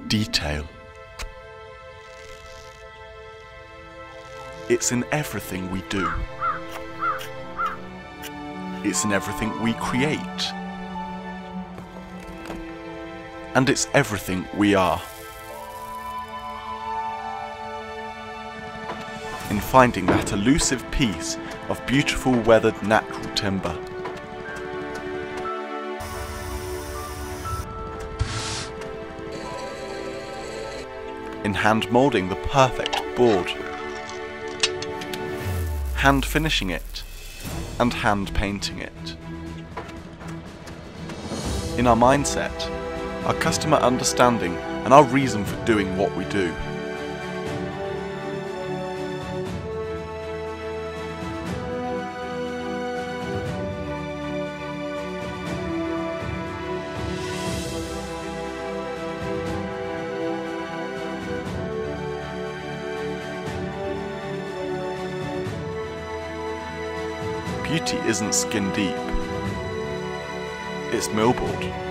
Detail. It's in everything we do. It's in everything we create. And it's everything we are. In finding that elusive piece of beautiful weathered natural timber. In hand moulding the perfect board. Hand finishing it and hand painting it. In our mindset, our customer understanding and our reason for doing what we do. Beauty isn't skin deep, it's Millboard.